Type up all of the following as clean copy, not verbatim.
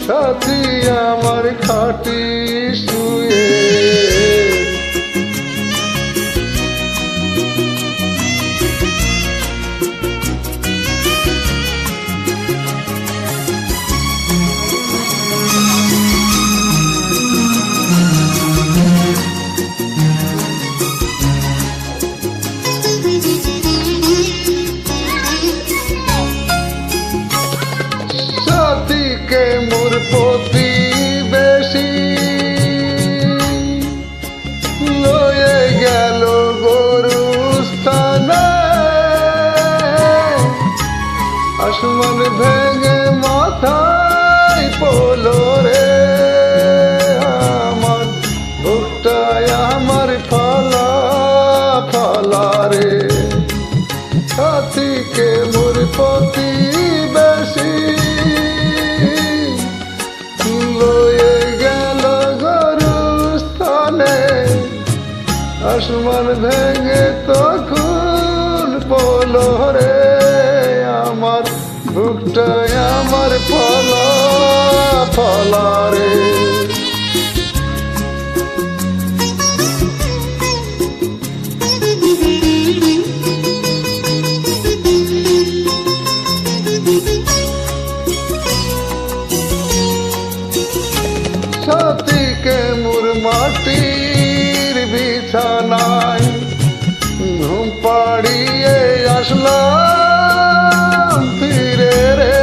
সাথী আমার খাটি শুয়ে সাথীকে মোর প্রতিবেশী লয়ে গেল গরুস্থানে আসমান ভেঙে মাথায় পড়লো রে আমার বুকটায় আমার ফালা ফালা রে সাথীকে মোর প্রতিবেশী লয়ে গেল গরুস্থানে আসমান ভেঙে তখন পড়লো রে আমার বুকটায় আমার ফলা ফলা রে সাথীকে মোর মাটির বিছানায় ঘুম পাড়িয়ে আসলাম ফিরে রে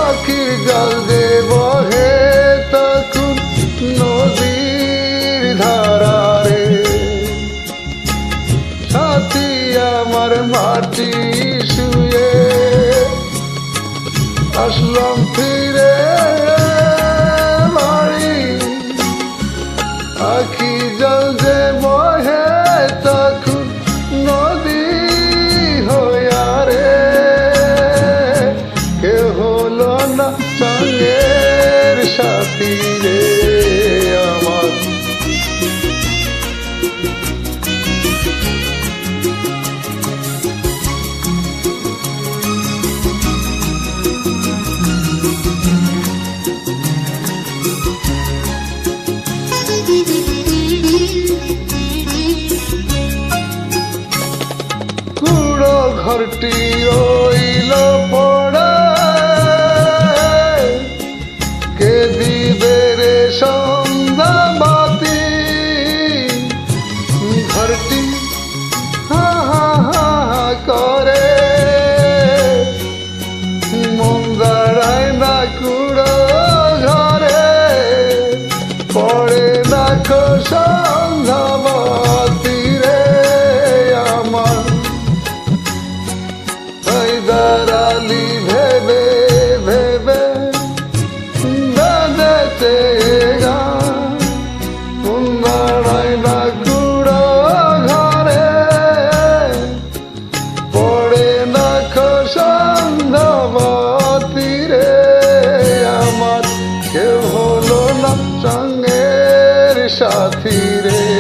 আখির জল যে বহে তখন নদীর ধারা রে সাথী আমার মাটি শুয়ে আসলাম ফিরে বাড়ি আখি জল যে বহে তখন নদী হইয়া রে কে হলো না সঙ্গের সাথী রে আমার কুড়ো ঘরটি রইল পড়ে কে দিবে রে সন্ধ্যা বাতি ঘরটি হা হা হা হা করে মন দাঁড়ায় না কুড়ো ঘরে পড়ে না সন্ধ্যা বাতি রে আমার দাঁড়ালি ভেবে ভেবে বেঁধেছে দাঁড়ায় না কুড়ো ঘরে পড়ে না সন্ধ্যাবতী রে আমার কেউ হলো না সঙ্গের সাথী রে